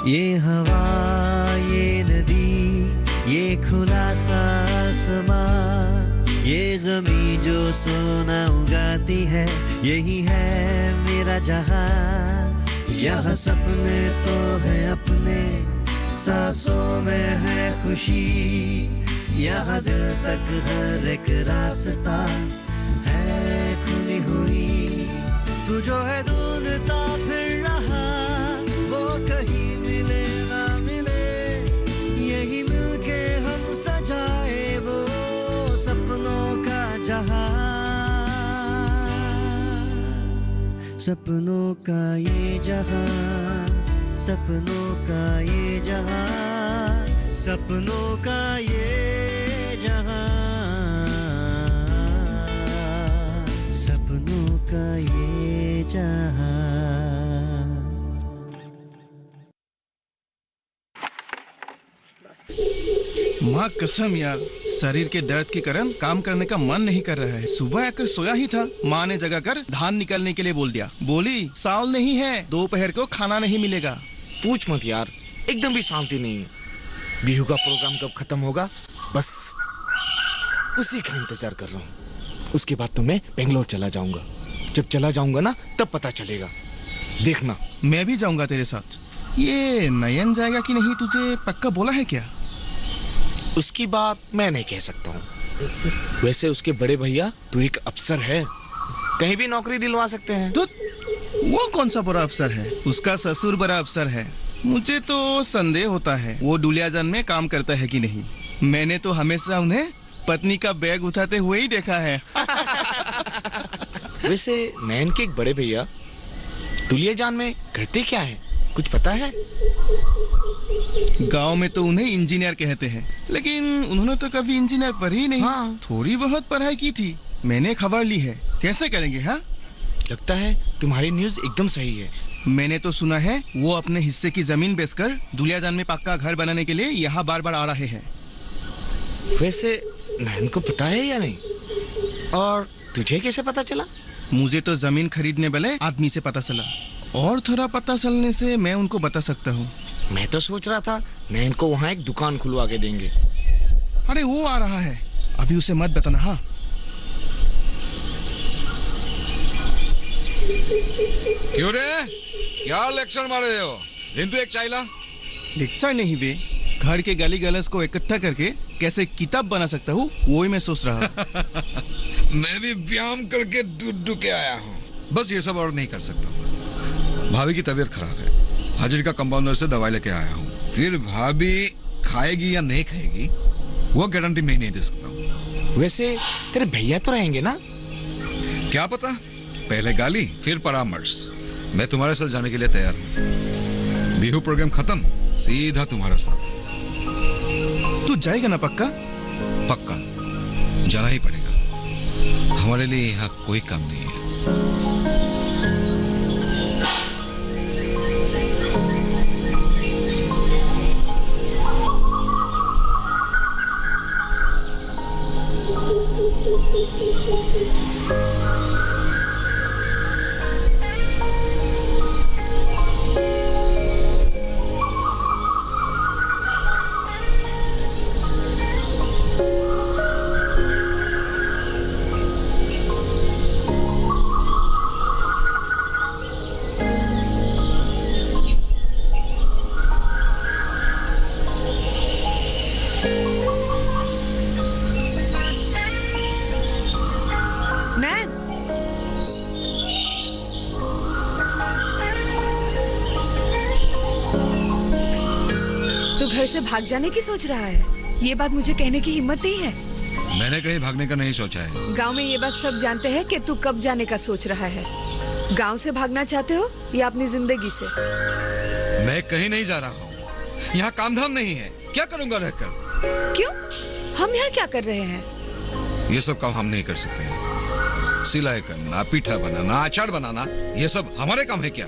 ये हवा, ये नदी, ये खुला सा आसमां, ये ज़मीं जो सोना उगाती है, यही है मेरा जहां। यहाँ सपने तो है अपने, सांसों में है खुशी, यहाँ दिल तक हर एक रास्ता है खुली हुई। तू जो है ढूंढता फिर रहा, वो कहीं मिले ना मिले, यही मिलके हम सजाए वो सपनों का जहां। सपनों का ये जहां, सपनों का ये जहां, सपनों का ये जहां, सपनों का ये जहां। माँ कसम यार, शरीर के दर्द के कारण काम करने का मन नहीं कर रहा है। सुबह आकर सोया ही था, माँ ने जगा कर धान निकालने के लिए बोल दिया। बोली साल नहीं है, दोपहर को खाना नहीं मिलेगा। पूछ मत यार, एकदम भी शांति नहीं है। बिहू का प्रोग्राम कब खत्म होगा, बस उसी का इंतजार कर रहा हूँ। उसके बाद तो मैं बेंगलोर चला जाऊंगा। जब चला जाऊंगा ना, तब पता चलेगा, देखना। मैं भी जाऊंगा तेरे साथ। ये नयन जाएगा कि नहीं, तुझे पक्का बोला है क्या? उसकी बात मैं नहीं कह सकता हूँ। वैसे उसके बड़े भैया तो एक अफसर है, कहीं भी नौकरी दिलवा सकते हैं। तो वो कौन सा बड़ा अफसर है? उसका ससुर बड़ा अफसर है। मुझे तो संदेह होता है वो दुलियाजान में काम करता है कि नहीं। मैंने तो हमेशा उन्हें पत्नी का बैग उठाते हुए ही देखा है। वैसे नयन के एक बड़े भैया दुलियाजान में करते क्या है, कुछ पता है? गांव में तो उन्हें इंजीनियर कहते हैं, लेकिन उन्होंने तो कभी इंजीनियर पढ़ी नहीं। हाँ। थोड़ी बहुत पढ़ाई की थी, मैंने खबर ली है। कैसे करेंगे? हाँ, लगता है तुम्हारी न्यूज़ एकदम सही है। मैंने तो सुना है वो अपने हिस्से की जमीन बेचकर दुलियाजान में पक्का घर बनाने के लिए यहाँ बार बार आ रहे हैं। वैसे नयन को पता है या नहीं, और तुझे कैसे पता चला? मुझे तो जमीन खरीदने वाले आदमी से पता चला, और थोड़ा पता चलने से मैं उनको बता सकता हूँ। मैं तो सोच रहा था नयन को वहाँ एक दुकान खुलवा के देंगे। अरे वो आ रहा है, अभी उसे मत बताना। हाँ, क्यों रे, क्या लेक्चर मारे हो? हिंदू एक चाइला लेक्चर नहीं बे, घर के गाली गलौज को इकट्ठा करके कैसे किताब बना सकता हूँ, वो ही मैं सोच रहा हूँ। मैं भी व्यायाम करके दूध के आया हूँ, बस ये सब और नहीं कर सकता। भाभी की तबीयत खराब है, हाजिर का कंपाउंडर से दवाई लेके आया हूँ। फिर भाभी खाएगी या नहीं खाएगी वो गारंटी मैं नहीं दे सकता हूँ। वैसे तेरे भैया तो रहेंगे ना? क्या पता, पहले गाली फिर परामर्श। मैं तुम्हारे साथ जाने के लिए तैयार हूँ। बिहू प्रोग्राम खत्म, सीधा तुम्हारा साथ। तू जाएगा ना? पक्का? पक्का जाना ही पड़ेगा, हमारे लिए यहाँ कोई काम नहीं है। घर से भाग जाने की सोच रहा है? ये बात मुझे कहने की हिम्मत नहीं है। मैंने कहीं भागने का नहीं सोचा है। गांव में ये बात सब जानते हैं कि तू कब जाने का सोच रहा है। गांव से भागना चाहते हो या अपनी जिंदगी से? मैं कहीं नहीं जा रहा हूँ, यहाँ काम धाम नहीं है, क्या करूँगा रहकर? क्यों? हम यहाँ क्या कर रहे हैं? ये सब काम हम नहीं कर सकते हैं। सिलाई करना, पीठा बनाना, अचार बनाना, ये सब हमारे काम है क्या?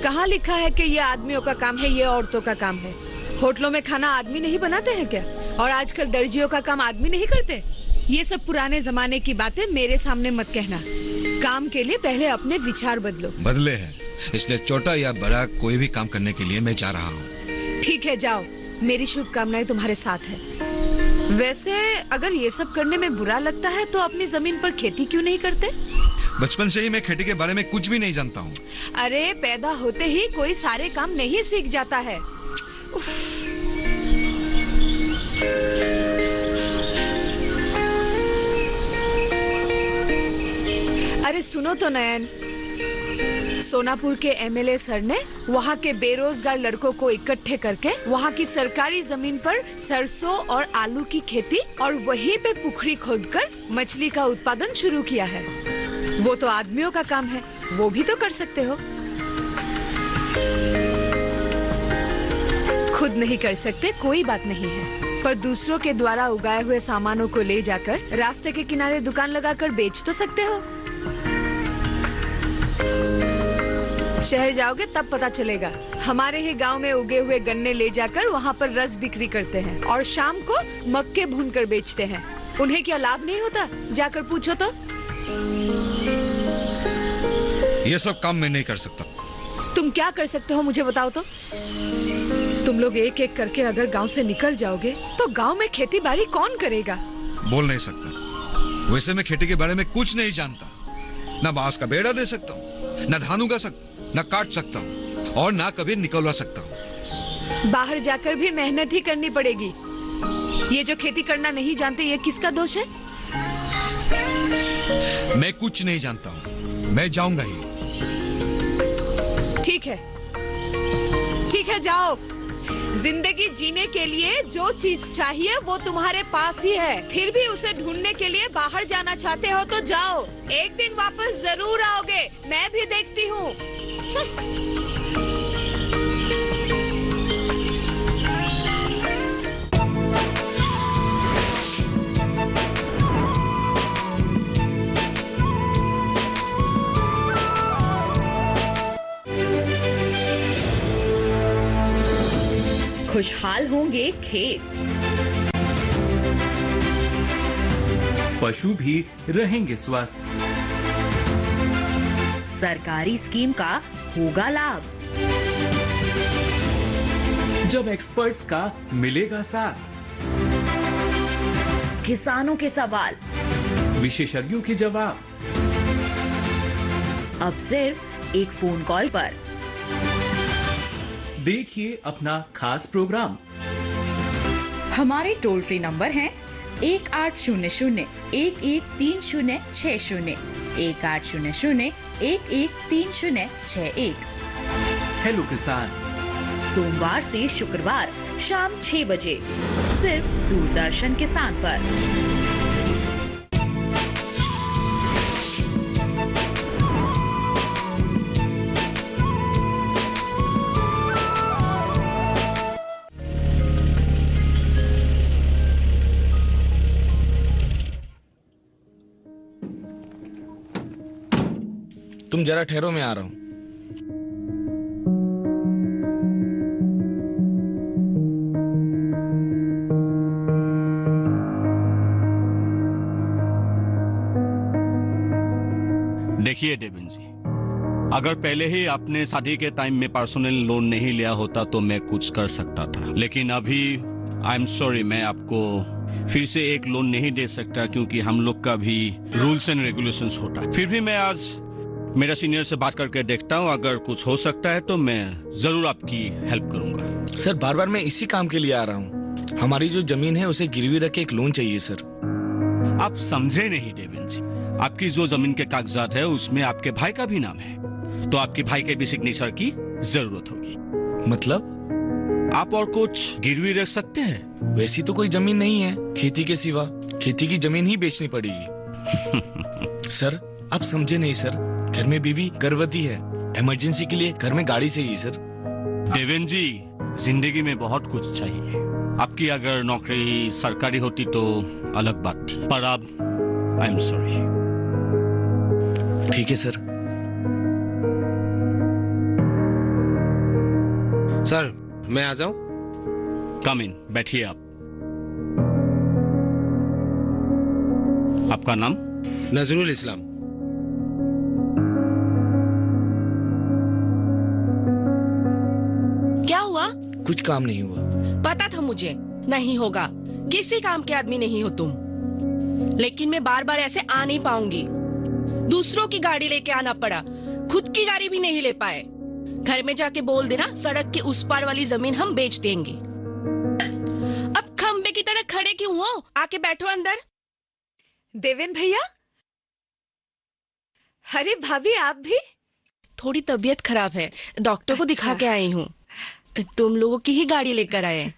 कहाँ लिखा है कि ये आदमियों का काम है, ये औरतों का काम है? होटलों में खाना आदमी नहीं बनाते हैं क्या? और आजकल दर्जियों का काम आदमी नहीं करते? ये सब पुराने जमाने की बातें मेरे सामने मत कहना। काम के लिए पहले अपने विचार बदलो। बदले हैं, इसलिए छोटा या बड़ा कोई भी काम करने के लिए मैं जा रहा हूँ। ठीक है, जाओ। मेरी शुभकामनाएं तुम्हारे साथ है। वैसे अगर ये सब करने में बुरा लगता है तो अपनी जमीन पर खेती क्यों नहीं करते? बचपन से ही मैं खेती के बारे में कुछ भी नहीं जानता हूँ। अरे पैदा होते ही कोई सारे काम नहीं सीख जाता है। उफ। अरे सुनो तो नयन, सोनापुर के एमएलए सर ने वहाँ के बेरोजगार लड़कों को इकट्ठे करके वहाँ की सरकारी जमीन पर सरसों और आलू की खेती और वहीं पे पुखरी खोदकर मछली का उत्पादन शुरू किया है। वो तो आदमियों का काम है, वो भी तो कर सकते हो। खुद नहीं कर सकते कोई बात नहीं है, पर दूसरों के द्वारा उगाए हुए सामानों को ले जाकर रास्ते के किनारे दुकान लगाकर बेच तो सकते हो। शहर जाओगे तब पता चलेगा। हमारे ही गांव में उगे हुए गन्ने ले जाकर वहाँ पर रस बिक्री करते हैं और शाम को मक्के भूनकर बेचते हैं। उन्हें क्या लाभ नहीं होता? जाकर पूछो तो। ये सब काम मैं नहीं कर सकता। तुम क्या कर सकते हो मुझे बताओ तो। तुम लोग एक एक करके अगर गांव से निकल जाओगे तो गांव में खेती बाड़ी कौन करेगा? बोल नहीं सकता। वैसे मैं खेती के बारे में कुछ नहीं जानता। ना बांस का बेड़ा दे सकता हूँ, ना धान उगा सकता, ना काट सकता हूँ और ना कभी निकलवा सकता हूँ। बाहर जाकर भी मेहनत ही करनी पड़ेगी। ये जो खेती करना नहीं जानते, ये किसका दोष है? मैं कुछ नहीं जानता हूँ, मैं जाऊंगा ही। ठीक है, जाओ। जिंदगी जीने के लिए जो चीज चाहिए वो तुम्हारे पास ही है। फिर भी उसे ढूंढने के लिए बाहर जाना चाहते हो तो जाओ। एक दिन वापस जरूर आओगे, मैं भी देखती हूँ। खुशहाल होंगे खेत, पशु भी रहेंगे स्वस्थ। सरकारी स्कीम का होगा लाभ, जब एक्सपर्ट्स का मिलेगा साथ। किसानों के सवाल, विशेषज्ञों के जवाब, अब सिर्फ एक फोन कॉल पर। देखिए अपना खास प्रोग्राम। हमारे टोल फ्री नंबर हैं 1800-113060, 1800-113061। हेलो किसान, सोमवार से शुक्रवार शाम 6 बजे सिर्फ दूरदर्शन किसान पर। तुम जरा ठहरो, मैं आ रहा हूं। देखिए देवेन जी, अगर पहले ही आपने शादी के टाइम में पर्सनल लोन नहीं लिया होता तो मैं कुछ कर सकता था, लेकिन अभी आई एम सॉरी, मैं आपको फिर से एक लोन नहीं दे सकता क्योंकि हम लोग का भी रूल्स एंड रेगुलेशंस होता है। फिर भी मैं आज मेरा सीनियर से बात करके देखता हूँ, अगर कुछ हो सकता है तो मैं जरूर आपकी हेल्प करूंगा। सर, बार बार मैं इसी काम के लिए आ रहा हूँ। हमारी जो जमीन है उसे गिरवी रख के एक लोन चाहिए सर। आप समझे नहीं देवेन जी, आपकी जो जमीन के कागजात है उसमें आपके भाई का भी नाम है, तो आपके भाई के भी सिग्नेचर की जरूरत होगी। मतलब? आप और कुछ गिरवी रख सकते हैं? वैसी तो कोई जमीन नहीं है खेती के सिवा। खेती की जमीन ही बेचनी पड़ेगी। सर, आप समझे नहीं सर, घर में बीवी गर्भवती है, इमरजेंसी के लिए घर में गाड़ी चाहिए सर। देवेन जी, जिंदगी में बहुत कुछ चाहिए। आपकी अगर नौकरी सरकारी होती तो अलग बात थी, पर अब आई एम सॉरी। ठीक है सर। सर, मैं आ जाऊं? कम इन, बैठिए आप। आपका नाम? नजरुल इस्लाम। क्या हुआ? कुछ काम नहीं हुआ। पता था मुझे नहीं होगा, किसी काम के आदमी नहीं हो तुम। लेकिन मैं बार बार ऐसे आ नहीं पाऊंगी। दूसरों की गाड़ी लेके आना पड़ा, खुद की गाड़ी भी नहीं ले पाए। घर में जाके बोल देना सड़क के उस पार वाली जमीन हम बेच देंगे। अब खंबे की तरह खड़े क्यों हो? आके बैठो अंदर। देवेन भैया। अरे भाभी आप भी? थोड़ी तबीयत खराब है, डॉक्टर को दिखा के आई हूँ। तुम लोगों की ही गाड़ी लेकर आए।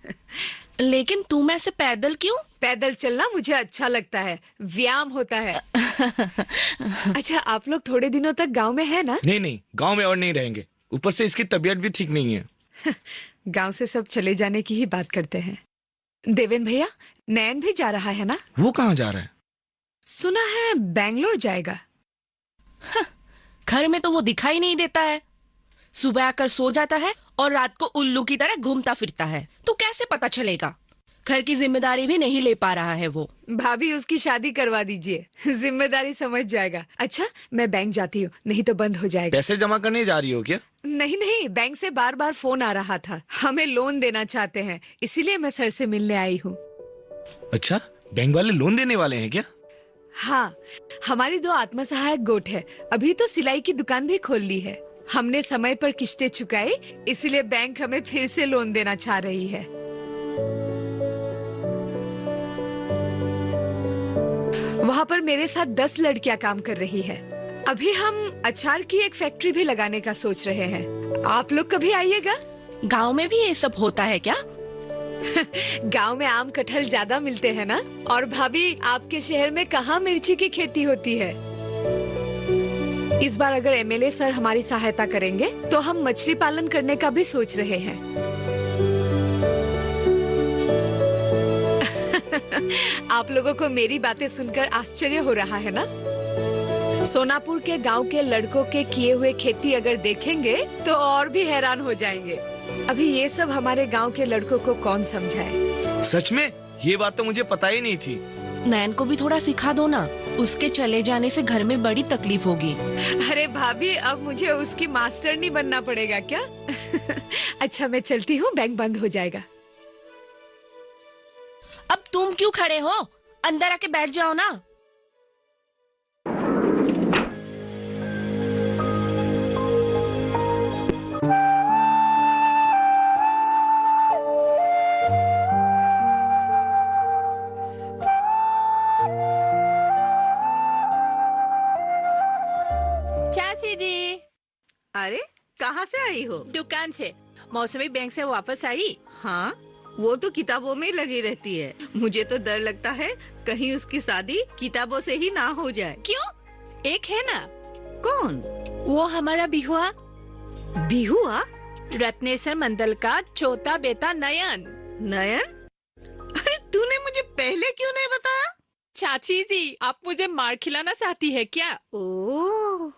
लेकिन तुम ऐसे पैदल क्यों? पैदल चलना मुझे अच्छा लगता है, व्यायाम होता है। अच्छा आप लोग थोड़े दिनों तक गांव में है ना? नहीं, गांव में और नहीं रहेंगे। ऊपर से इसकी तबीयत भी ठीक नहीं है। गांव से सब चले जाने की ही बात करते हैं। देवेन भैया, नैन भी जा रहा है ना? वो कहाँ जा रहा है? सुना है बेंगलोर जाएगा। घर में तो वो दिखाई नहीं देता है। सुबह आकर सो जाता है और रात को उल्लू की तरह घूमता फिरता है। तो कैसे पता चलेगा? घर की जिम्मेदारी भी नहीं ले पा रहा है वो। भाभी उसकी शादी करवा दीजिए, जिम्मेदारी समझ जाएगा। अच्छा मैं बैंक जाती हूँ, नहीं तो बंद हो जाएगा। पैसे जमा करने जा रही हो क्या? नहीं, बैंक से बार बार फोन आ रहा था, हमें लोन देना चाहते हैं, इसीलिए मैं सर से मिलने आई हूँ। अच्छा, बैंक वाले लोन देने वाले हैं क्या? हाँ, हमारी 2 आत्मसहायक गोट है, अभी तो सिलाई की दुकान भी खोल ली है। हमने समय पर किस्तें चुकाई, इसलिए बैंक हमें फिर से लोन देना चाह रही है। वहाँ पर मेरे साथ 10 लड़कियां काम कर रही है। अभी हम अचार की एक फैक्ट्री भी लगाने का सोच रहे हैं। आप लोग कभी आइएगा। गांव में भी ये सब होता है क्या? गांव में आम कटहल ज्यादा मिलते हैं ना। और भाभी आपके शहर में कहाँ मिर्ची की खेती होती है? इस बार अगर एमएलए सर हमारी सहायता करेंगे तो हम मछली पालन करने का भी सोच रहे हैं। आप लोगों को मेरी बातें सुनकर आश्चर्य हो रहा है ना? सोनापुर के गांव के लड़कों के किए हुए खेती अगर देखेंगे तो और भी हैरान हो जाएंगे। अभी ये सब हमारे गांव के लड़कों को कौन समझाए? सच में? ये बात तो मुझे पता ही नहीं थी। नैन को भी थोड़ा सिखा दो ना, उसके चले जाने से घर में बड़ी तकलीफ होगी। अरे भाभी, अब मुझे उसकी मास्टरनी बनना पड़ेगा क्या? अच्छा मैं चलती हूँ, बैंक बंद हो जाएगा। अब तुम क्यों खड़े हो? अंदर आके बैठ जाओ ना। चाची जी। अरे कहाँ से आई हो? दुकान से। मौसमी बैंक से वापस आई। हाँ, वो तो किताबों में लगी रहती है। मुझे तो डर लगता है कहीं उसकी शादी किताबों से ही ना हो जाए। क्यों? एक है ना। कौन? वो हमारा बिहुआ। बिहुआ? रत्नेश्वर मंडल का छोटा बेटा नयन। नयन? अरे तूने मुझे पहले क्यों नहीं बताया? चाची जी, आप मुझे मार खिलाना चाहती है क्या? ओह,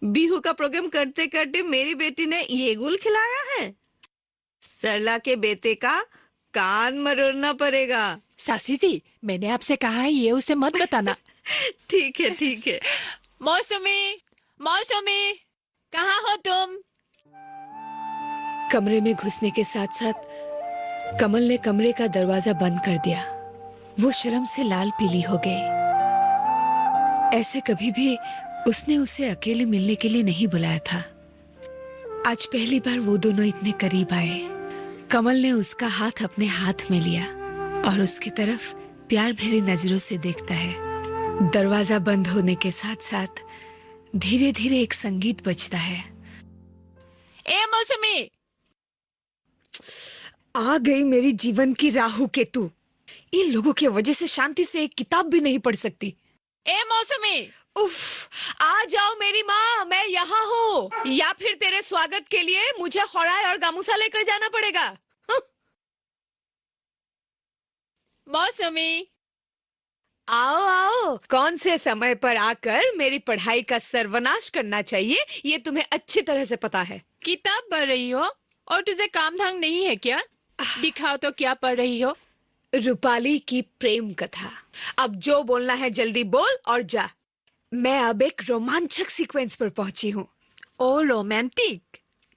बिहू का प्रोग्राम करते करते मेरी बेटी ने ये गुल खिलाया है। सरला के बेटे का कान मरोड़ना पड़ेगा। सासी जी, मैंने आपसे कहा है ये उसे मत बताना। ठीक है ठीक है। मौसमी, मौसमी, कहाँ हो तुम? कमरे में घुसने के साथ साथ कमल ने कमरे का दरवाजा बंद कर दिया। वो शर्म से लाल पीली हो गई। ऐसे कभी भी उसने उसे अकेले मिलने के लिए नहीं बुलाया था। आज पहली बार वो दोनों इतने करीब आए। कमल ने उसका हाथ अपने हाथ में लिया और उसकी तरफ प्यार भरी नजरों से देखता है। दरवाजा बंद होने के साथ साथ धीरे धीरे एक संगीत बजता है। ए मौसमी, आ गई मेरी जीवन की राहु केतु। इन लोगों की वजह से शांति से एक किताब भी नहीं पढ़ सकती। ए मौसमी, उफ, आ जाओ मेरी माँ, मैं यहाँ हूँ। या फिर तेरे स्वागत के लिए मुझे खौराई और गामूसा लेकर जाना पड़ेगा। मौसमी, आओ आओ। कौन से समय पर आकर मेरी पढ़ाई का सर्वनाश करना चाहिए ये तुम्हें अच्छी तरह से पता है। किताब पढ़ रही हो और तुझे काम धाम नहीं है क्या? दिखाओ तो क्या पढ़ रही हो। रूपाली की प्रेम कथा। अब जो बोलना है जल्दी बोल और जा। मैं अब एक रोमांचक सीक्वेंस पर पहुंची हूँ। ओ रोमांटिक?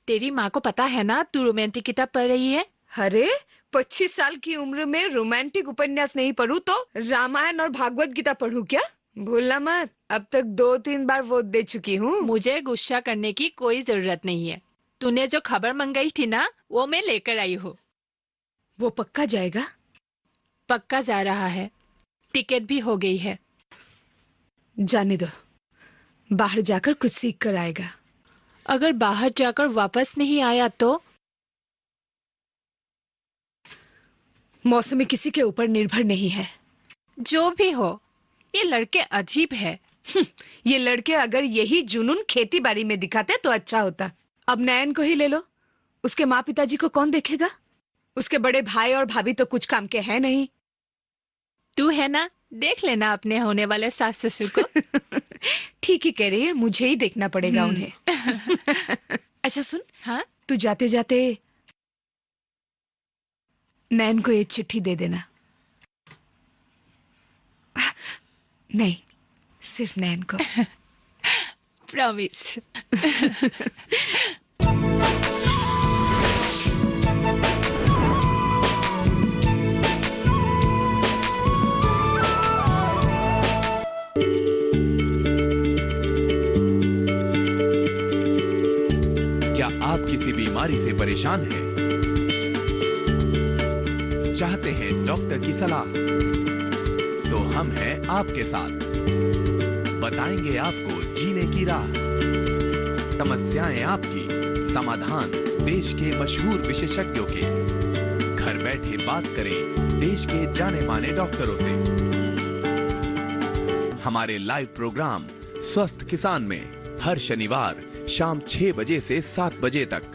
तेरी माँ को पता है ना तू रोमांटिक किताब पढ़ रही है? अरे 25 साल की उम्र में रोमांटिक उपन्यास नहीं पढ़ूं तो रामायण और भागवत गीता पढ़ूं क्या? भूलना मत, अब तक 2-3 बार वोट दे चुकी हूँ। मुझे गुस्सा करने की कोई जरूरत नहीं है। तूने जो खबर मंगाई थी ना, वो मैं लेकर आई हूँ। वो पक्का जाएगा? पक्का जा रहा है, टिकट भी हो गई है। जाने दो, बाहर जाकर कुछ सीख कर आएगा। अगर बाहर जाकर वापस नहीं आया तो? मौसमी किसी के ऊपर निर्भर नहीं है। जो भी हो, ये लड़के अजीब है। ये लड़के अगर यही जुनून खेती बाड़ी में दिखाते तो अच्छा होता। अब नयन को ही ले लो, उसके माँ पिताजी को कौन देखेगा? उसके बड़े भाई और भाभी तो कुछ काम के हैं नहीं। तू है ना, देख लेना अपने होने वाले सास ससुर को। ठीक ही कह रही है, मुझे ही देखना पड़ेगा उन्हें। अच्छा सुन, हाँ, तू जाते जाते नैन को ये चिट्ठी दे देना। नहीं, सिर्फ नैन को। प्रॉमिस। क्या आप किसी बीमारी से परेशान हैं? चाहते हैं डॉक्टर की सलाह? तो हम हैं आपके साथ, बताएंगे आपको जीने की राह। समस्याएं आपकी, समाधान देश के मशहूर विशेषज्ञों के। घर बैठे बात करें देश के जाने माने डॉक्टरों से। हमारे लाइव प्रोग्राम स्वस्थ किसान में हर शनिवार शाम 6 बजे से 7 बजे तक।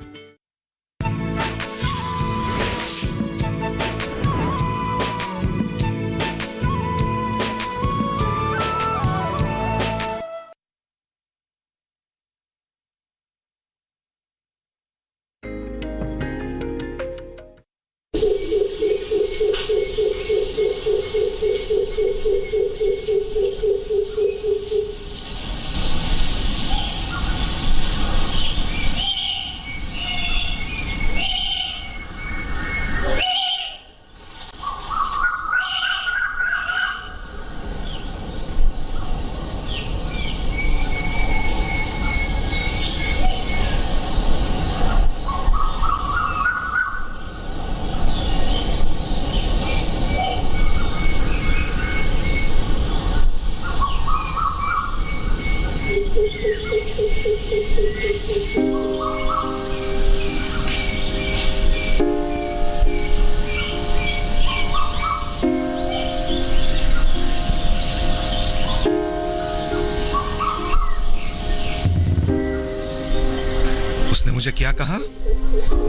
उसने मुझे क्या कहा?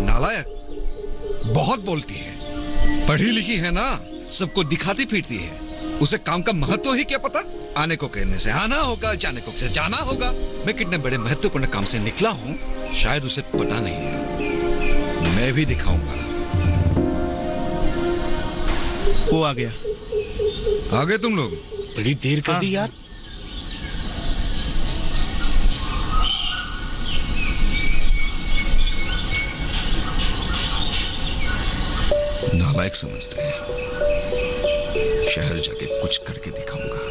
नालायक, बहुत बोलती है, पढ़ी लिखी है ना, सबको दिखाती फिरती है। उसे काम का महत्व ही क्या पता? आने को कहने से आना होगा, जाने को से जाना होगा। मैं कितने बड़े महत्वपूर्ण काम से निकला हूँ, शायद उसे पता नहीं है। मैं भी दिखाऊंगा। वो आ गया। आ गए तुम लोग? बड़ी देर कर दी यार। नालायक समझते हैं। शहर जाके कुछ करके दिखाऊंगा,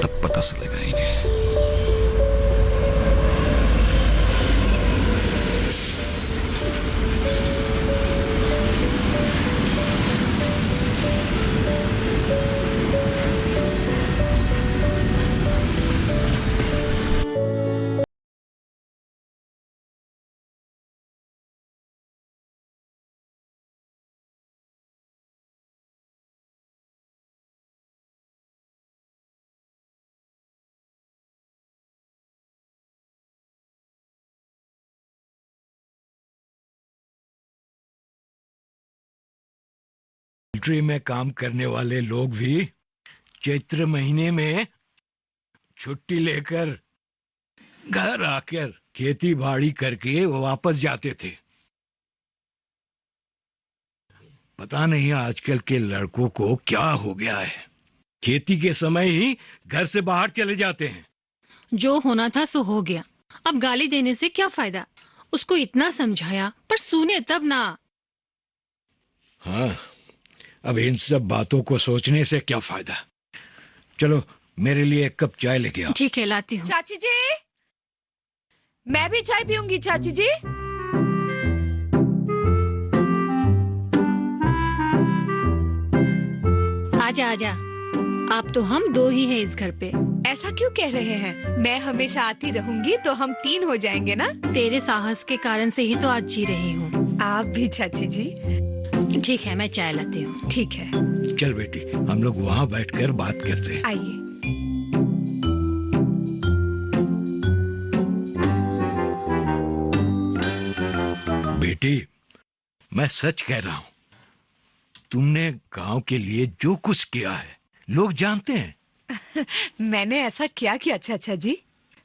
तब पता चलेगा इन्हें। मिलिट्री में काम करने वाले लोग भी चैत्र महीने में छुट्टी लेकर घर आकर खेती बाड़ी करके वापस जाते थे। पता नहीं आजकल के लड़कों को क्या हो गया है, खेती के समय ही घर से बाहर चले जाते हैं। जो होना था सो हो गया, अब गाली देने से क्या फायदा? उसको इतना समझाया पर सुने तब ना। हाँ, अब इन सब बातों को सोचने से क्या फायदा। चलो मेरे लिए एक कप चाय लेके आओ। ठीक है, लाती हूँ। चाची जी, मैं भी चाय पीऊंगी चाची जी। आजा आजा, आप तो हम दो ही हैं इस घर पे। ऐसा क्यों कह रहे हैं? मैं हमेशा आती रहूंगी तो हम 3 हो जाएंगे ना। तेरे साहस के कारण से ही तो आज जी रही हूँ। आप भी चाची जी। ठीक है, मैं चाय लाती हूँ। ठीक है, चल बेटी, हम लोग वहाँ बैठकर बात करते हैं। आइए। बेटी, मैं सच कह रहा हूँ, तुमने गांव के लिए जो कुछ किया है लोग जानते हैं। मैंने ऐसा क्या किया चाचा जी?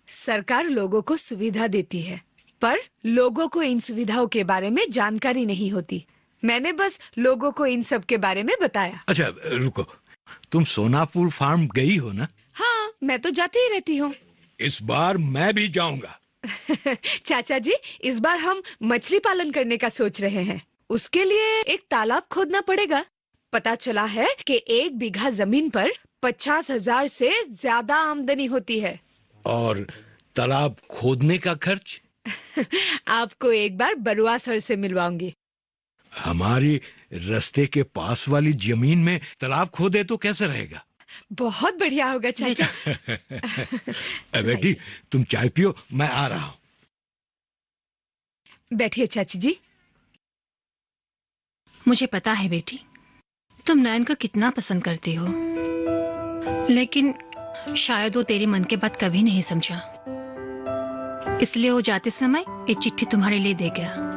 सरकार लोगों को सुविधा देती है, पर लोगों को इन सुविधाओं के बारे में जानकारी नहीं होती। मैंने बस लोगों को इन सब के बारे में बताया। अच्छा रुको, तुम सोनापुर फार्म गई हो ना? हाँ, मैं तो जाती ही रहती हूँ। इस बार मैं भी जाऊंगा। चाचा जी, इस बार हम मछली पालन करने का सोच रहे हैं। उसके लिए एक तालाब खोदना पड़ेगा। पता चला है कि 1 बीघा जमीन पर 50,000 से ज्यादा आमदनी होती है। और तालाब खोदने का खर्च? आपको एक बार बरुआ सर से मिलवाऊंगी। हमारी रास्ते के पास वाली जमीन में तालाब खोदे तो कैसे रहेगा? बहुत बढ़िया होगा चाचा। बेटी, तुम चाय पियो, मैं आ रहा हूँ। बैठिए चाची जी। मुझे पता है बेटी, तुम नयन को कितना पसंद करती हो, लेकिन शायद वो तेरे मन के बात कभी नहीं समझा, इसलिए वो जाते समय एक चिट्ठी तुम्हारे लिए दे गया।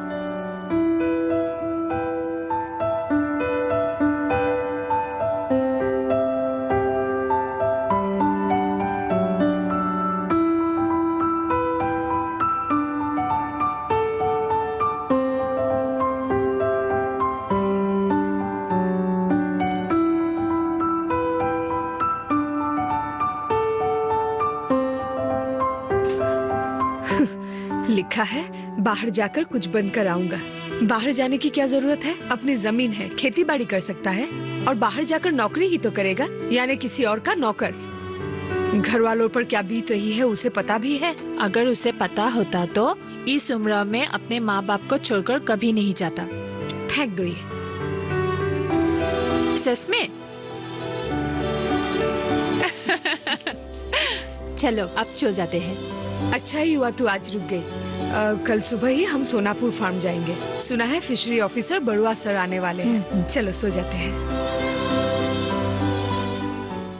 लिखा है, बाहर जाकर कुछ बनकर आऊंगा। बाहर जाने की क्या जरूरत है? अपनी जमीन है, खेती बाड़ी कर सकता है, और बाहर जाकर नौकरी ही तो करेगा, यानी किसी और का नौकर। घर वालों पर क्या बीत रही है उसे पता भी है। अगर उसे पता होता तो इस उम्र में अपने माँ बाप को छोड़कर कभी नहीं जाता। फेंक दो ये। सच में? चलो अब सो जाते हैं। अच्छा ही हुआ तू आज रुक गई। कल सुबह ही हम सोनापुर फार्म जाएंगे। सुना है फिशरी ऑफिसर बरुआ सर आने वाले हैं। चलो सो जाते हैं।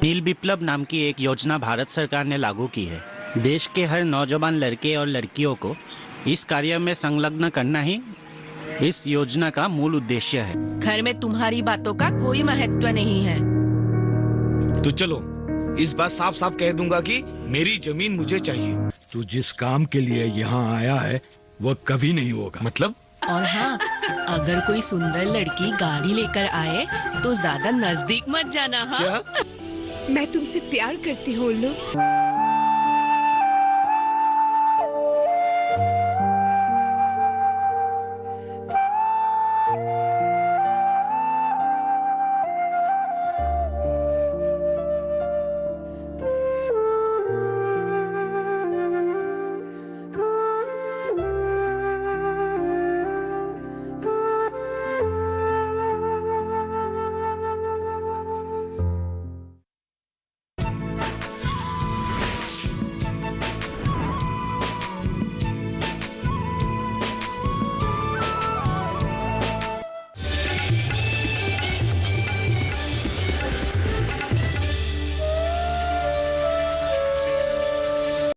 नील विप्लव नाम की एक योजना भारत सरकार ने लागू की है। देश के हर नौजवान लड़के और लड़कियों को इस कार्य में संलग्न करना ही इस योजना का मूल उद्देश्य है। घर में तुम्हारी बातों का कोई महत्व नहीं है। तो चलो इस बार साफ साफ कह दूंगा कि मेरी जमीन मुझे चाहिए। तू जिस काम के लिए यहाँ आया है वो कभी नहीं होगा। मतलब? और हाँ, अगर कोई सुंदर लड़की गाड़ी लेकर आए तो ज्यादा नजदीक मत जाना। हाँ? मैं तुमसे प्यार करती हूँ उल्लू।